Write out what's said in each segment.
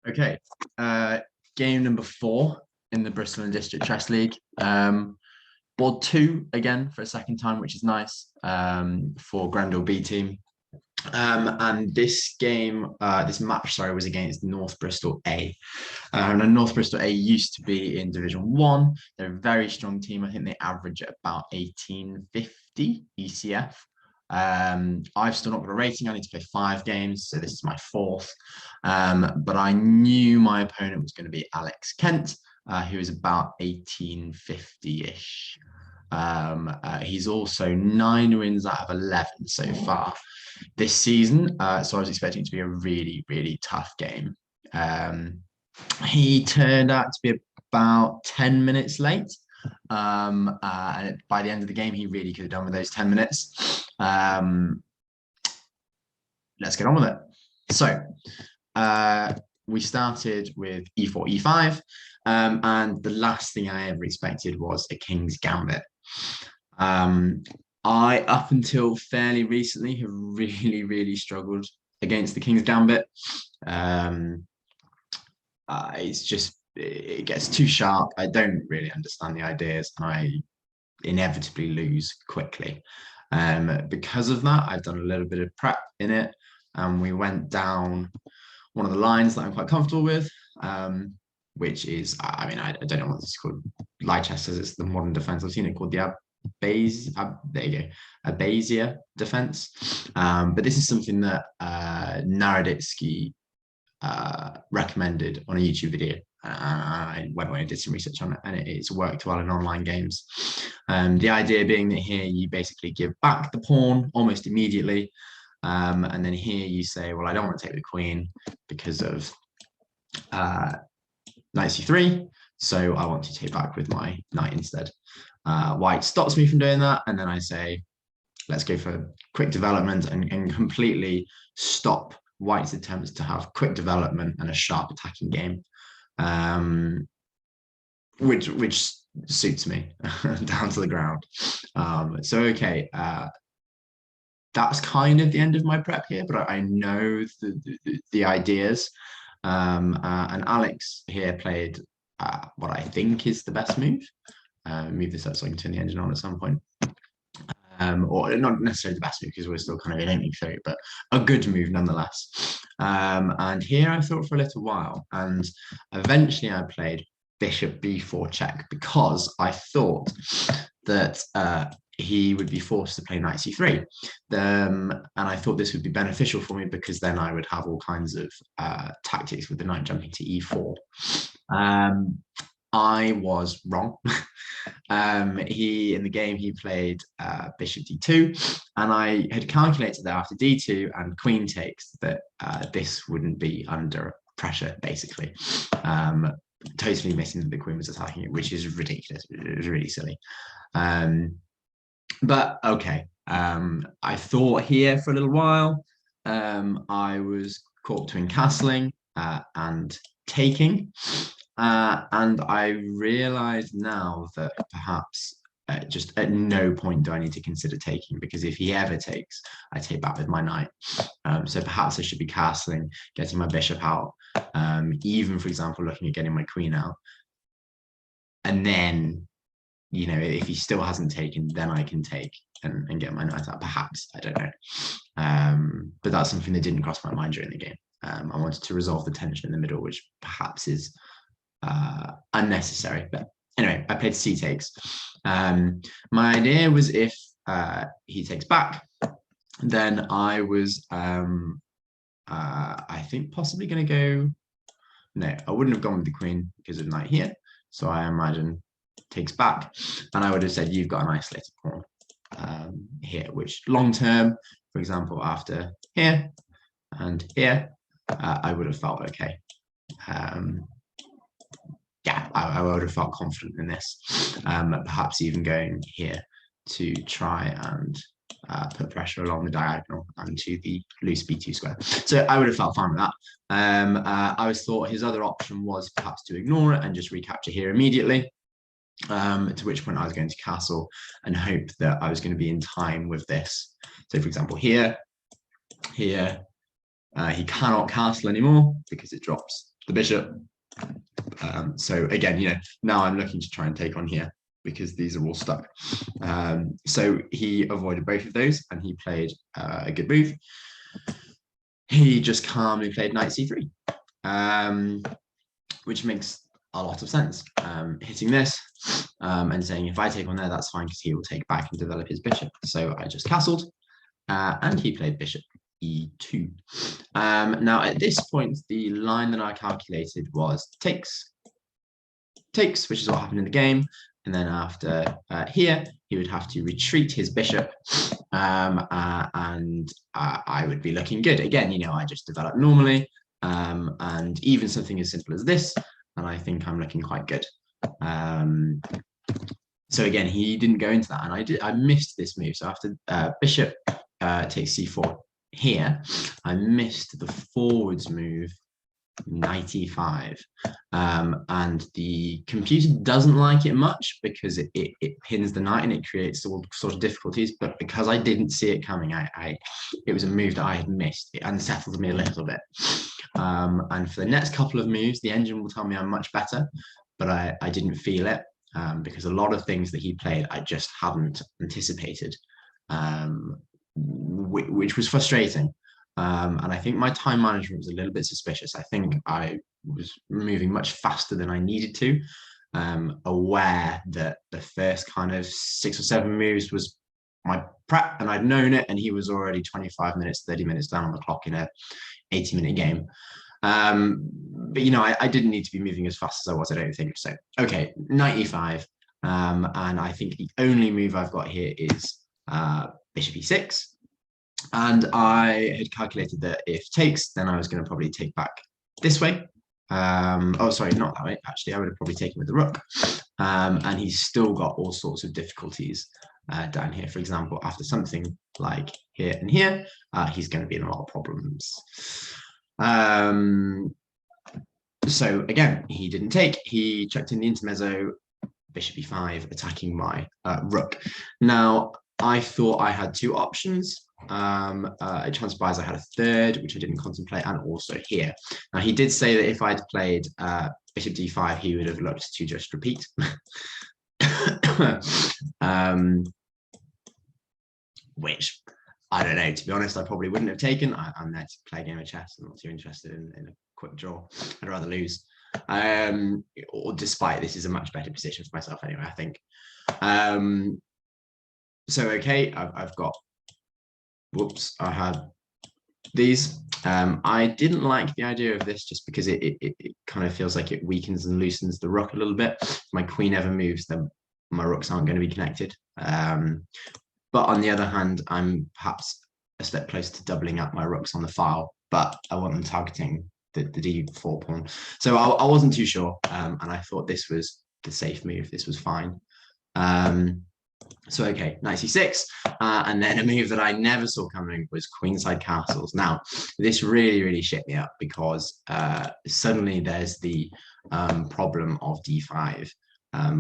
Okay, game number 4 in the Bristol and District Chess League. Board 2 again for a second time, which is nice for Grendel B team. And this game, this match, sorry, was against North Bristol A. And North Bristol A used to be in Division 1. They're a very strong team. I think they average at about 1850 ECF. I've still not got a rating. I need to play 5 games, so this is my 4th. But I knew my opponent was going to be Alex Kent, who is about 1850-ish. He's also 9 wins out of 11 so far this season. So I was expecting it to be a really, really tough game. He turned out to be about 10 minutes late. And by the end of the game, he really could have done with those 10 minutes. Let's get on with it. So we started with e4, e5. And the last thing I ever expected was a king's gambit. I, up until fairly recently, have really, really struggled against the king's gambit. It's just, it gets too sharp. I don't really understand the ideas, and I inevitably lose quickly. Because of that, I've done a little bit of prep in it, and we went down one of the lines that I'm quite comfortable with, which is, I mean, I don't know what this is called. Light chess says it's the modern defense. I've seen it called the Abasia defense. But this is something that Naroditsky recommended on a YouTube video. I went away and did some research on it, and it's worked well in online games. The idea being that here you basically give back the pawn almost immediately, and then here you say, well, I don't want to take the queen because of knight c3, so I want to take back with my knight instead. White stops me from doing that, and then I say, let's go for quick development and completely stop White's attempts to have quick development and a sharp attacking game, which suits me down to the ground. So okay, that's kind of the end of my prep here, but I know the ideas. And Alex here played what I think is the best move. Move this up so I can turn the engine on at some point. Or not necessarily the best move because we're still kind of in aiming through, but a good move nonetheless. And here I thought for a little while, and eventually I played bishop b4 check because I thought that he would be forced to play knight c3. And I thought this would be beneficial for me because then I would have all kinds of tactics with the knight jumping to e4. I was wrong. In the game he played bishop d2, and I had calculated that after d2 and queen takes that this wouldn't be under pressure, basically. Totally missing that the queen was attacking it, which is ridiculous. It was really silly. But okay, I thought here for a little while. I was caught between castling and taking. And I realize now that perhaps just at no point do I need to consider taking, because if he ever takes, I take back with my knight. So perhaps I should be castling, getting my bishop out, even, for example, looking at getting my queen out. And then, you know, if he still hasn't taken, then I can take and get my knight out, perhaps. I don't know. But that's something that didn't cross my mind during the game. I wanted to resolve the tension in the middle, which perhaps is unnecessary. But anyway, I played c takes. My idea was if he takes back, then I was I think possibly going to go, no, I wouldn't have gone with the queen because of knight here, so I imagine takes back, and I would have said you've got an isolated pawn here, which long term, for example, after here and here, I would have felt okay. Yeah, I would have felt confident in this, perhaps even going here to try and put pressure along the diagonal and to the loose b2 square. So I would have felt fine with that. I always thought his other option was perhaps to ignore it and just recapture here immediately, to which point I was going to castle and hope that I was going to be in time with this. So for example, here, he cannot castle anymore because it drops the bishop. So again, now I'm looking to try and take on here because these are all stuck. So he avoided both of those and he played a good move. He just calmly played knight c3, which makes a lot of sense. Hitting this and saying if I take on there, that's fine because he will take back and develop his bishop. So I just castled and he played bishop e2. Now at this point, the line that I calculated was takes, which is what happened in the game. And then after here, he would have to retreat his bishop and I would be looking good. Again, I just developed normally and even something as simple as this, and I think I'm looking quite good. So again, he didn't go into that, and I missed this move. So after bishop takes c4 here, I missed the forwards move, knight e5, and the computer doesn't like it much because it pins the knight and it creates all sorts of difficulties. But because I didn't see it coming, it was a move that I had missed. It unsettled me a little bit. And for the next couple of moves, the engine will tell me I'm much better, but I didn't feel it because a lot of things that he played I just hadn't anticipated, which was frustrating. And I think my time management was a little bit suspicious. I think I was moving much faster than I needed to, aware that the first kind of 6 or 7 moves was my prep and I'd known it, and he was already 25 minutes, 30 minutes down on the clock in a 80-minute game. But I didn't need to be moving as fast as I was, I don't think. So, okay, knight e5. And I think the only move I've got here is bishop e6. And I had calculated that if takes, then I was going to probably take back this way. Oh, sorry, not that way. Actually, I would have probably taken with the rook. And he's still got all sorts of difficulties down here. For example, after something like here and here, he's going to be in a lot of problems. So again, he didn't take. He checked in the intermezzo, bishop e5, attacking my rook. Now, I thought I had 2 options. It transpires I had a third, which I didn't contemplate, and also here. Now, he did say that if I'd played bishop d5, he would have looked to just repeat. Which, I don't know, to be honest, I probably wouldn't have taken. I'm there to play a game of chess. I'm not too interested in a quick draw. I'd rather lose. Or despite this is a much better position for myself anyway, I think. So, okay, I've got, whoops, I had these. I didn't like the idea of this just because it kind of feels like it weakens and loosens the rook a little bit. If my queen ever moves, then my rooks aren't going to be connected. But on the other hand, I'm perhaps a step closer to doubling up my rooks on the file, but I want them targeting the d4 pawn. So I wasn't too sure, and I thought this was the safe move. This was fine. So, okay, knight c6, and then a move that I never saw coming was queenside castles. Now, this really, really shit me up because suddenly there's the problem of d5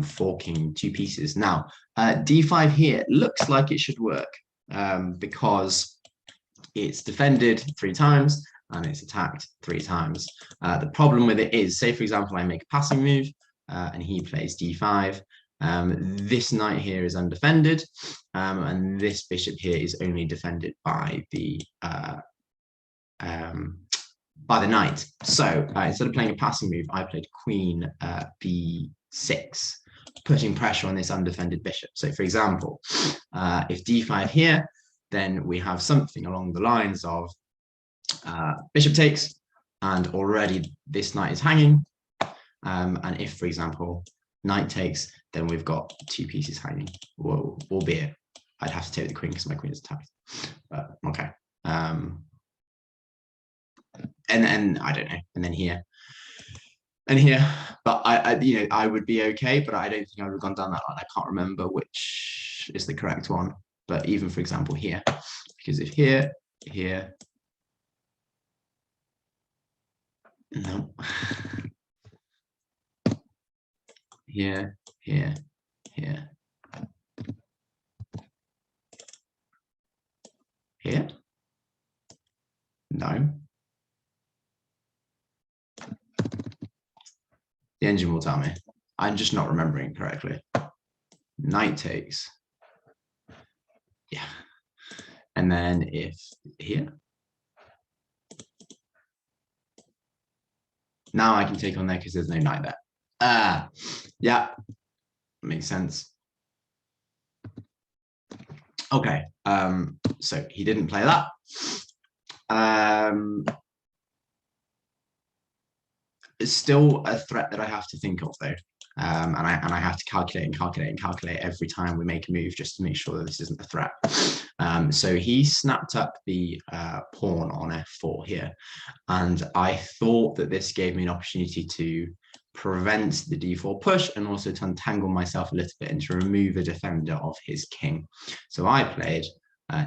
forking 2 pieces. Now, d5 here looks like it should work because it's defended 3 times and it's attacked 3 times. The problem with it is, say, for example, I make a passing move and he plays d5. This knight here is undefended, and this bishop here is only defended by the knight. So instead of playing a passing move, I played queen b6, putting pressure on this undefended bishop. So, for example, if d5 here, then we have something along the lines of bishop takes, and already this knight is hanging. And if, for example, knight takes, then we've got 2 pieces hanging. Whoa, albeit I'd have to take the queen because my queen is attacked. But okay. And I don't know. And then here. And here. But I would be okay, but I don't think I would have gone down that line. I can't remember which is the correct one. But even, for example, here. Because if here, no. Here, here. Here? No. The engine will tell me. I'm just not remembering correctly. Knight takes. Yeah. And then if here. Now I can take on there because there's no knight there. Yeah, makes sense. Okay, so he didn't play that. It's still a threat that I have to think of though. And I have to calculate every time we make a move just to make sure that this isn't a threat. So he snapped up the pawn on f4 here, and I thought that this gave me an opportunity to prevent the d4 push and also to untangle myself a little bit and to remove a defender of his king. So I played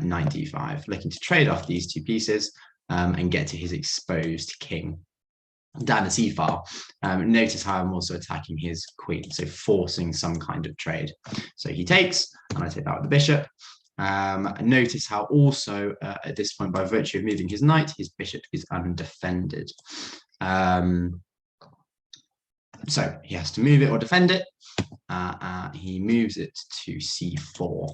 knight d5, looking to trade off these two pieces and get to his exposed king down a c file. Notice how I'm also attacking his queen, so forcing some kind of trade. So he takes, and I take that with the bishop. Notice how also at this point, by virtue of moving his knight, his bishop is undefended. So he has to move it or defend it. He moves it to c4.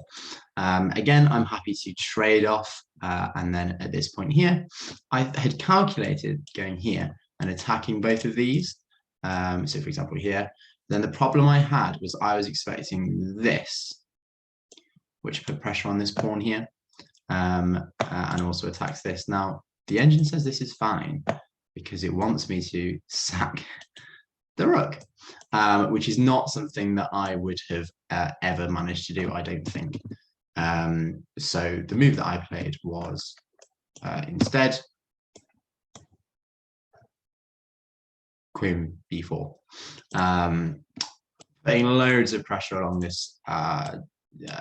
Again, I'm happy to trade off. And then at this point here, I had calculated going here and attacking both of these. So for example here, then the problem I had was I was expecting this, which put pressure on this pawn here, and also attacks this. Now, the engine says this is fine because it wants me to sack the rook, which is not something that I would have ever managed to do, I don't think. So the move that I played was instead queen b4, putting loads of pressure along this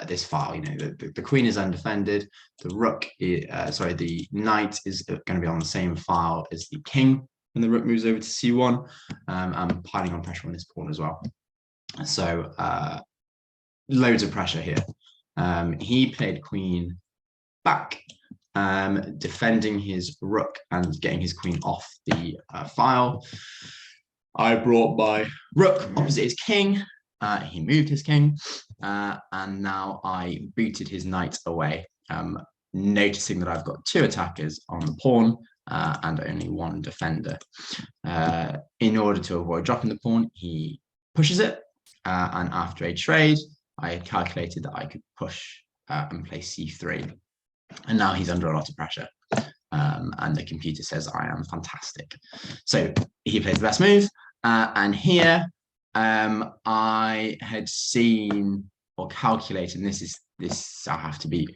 this file. You know, the queen is undefended, the rook is, the knight is going to be on the same file as the king when the rook moves over to c1. I'm piling on pressure on this pawn as well. So loads of pressure here. He played queen back, defending his rook and getting his queen off the file. I brought my rook opposite his king. He moved his king, and now I booted his knight away, noticing that I've got two attackers on the pawn and only one defender. In order to avoid dropping the pawn, he pushes it, and after a trade, I had calculated that I could push and play c3, and now he's under a lot of pressure. And the computer says I am fantastic. So he plays the best move, and here I had seen or calculated, and this I have to be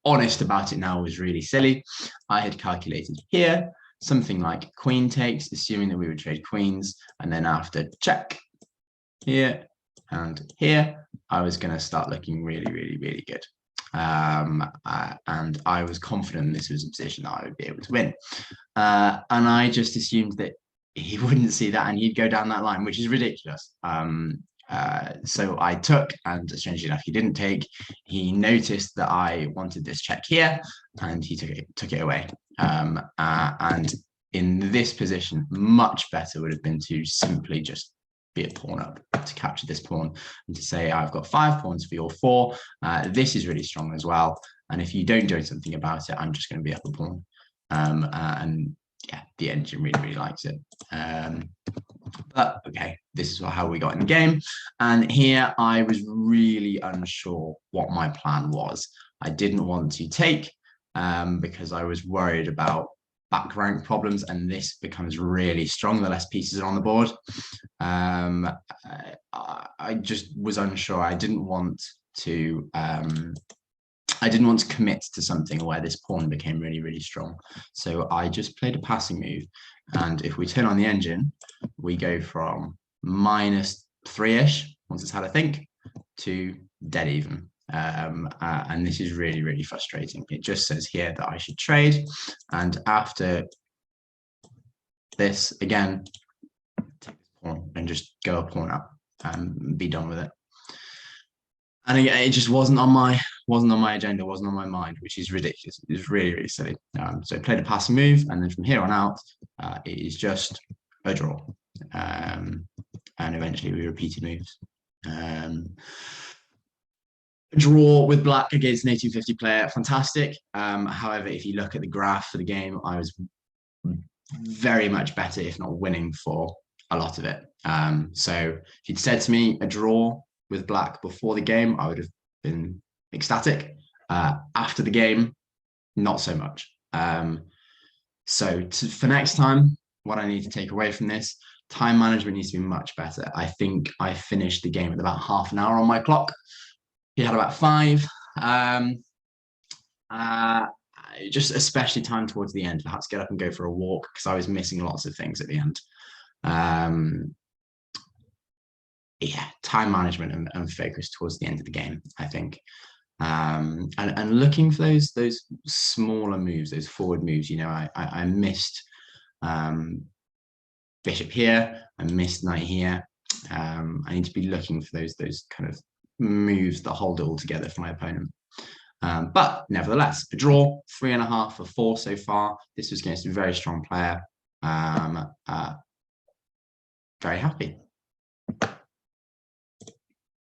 honest about it now, was really silly. I had calculated here something like queen takes, assuming that we would trade queens, and then after check here and here, I was going to start looking really, really, really good. And I was confident this was a position that I would be able to win. And I just assumed that he wouldn't see that and he'd go down that line, which is ridiculous. So I took, and strangely enough, he didn't take. He noticed that I wanted this check here, and he took it away. And in this position, much better would have been to simply just be a pawn up to capture this pawn and to say, I've got 5 pawns for your 4. This is really strong as well. And if you don't do something about it, I'm just going to be up a pawn. And yeah, the engine really, really likes it. But okay, this is how we got in the game. And here I was really unsure what my plan was. I didn't want to take because I was worried about back rank problems, and this becomes really strong the less pieces are on the board. I just was unsure. I didn't want to commit to something where this pawn became really, really strong. So I just played a passing move. And if we turn on the engine, we go from -3-ish, once it's had a think, to dead even. And this is really, really frustrating. It just says here that I should trade. And after this, again, take this pawn and just go a pawn up and be done with it. And it just wasn't on my agenda, wasn't on my mind, which is ridiculous. It was really, really silly. So I played a passing move, and then from here on out, it is just a draw. and eventually we repeated moves. Draw with black against an 1850 player, fantastic. However, if you look at the graph for the game, I was very much better, if not winning, for a lot of it. So if you'd said to me a draw with black before the game, I would have been ecstatic. After the game, not so much. So for next time, what I need to take away from this, time management needs to be much better. I think I finished the game with about half an hour on my clock. He had about 5. Just especially time towards the end. I had to get up and go for a walk because I was missing lots of things at the end. Yeah, time management and focus towards the end of the game, I think. And looking for those smaller moves, those forward moves. You know, I missed bishop here, I missed knight here. I need to be looking for those kind of moves that hold it all together for my opponent. But nevertheless, a draw, 3.5 for 4 so far. This was against a very strong player. Very happy.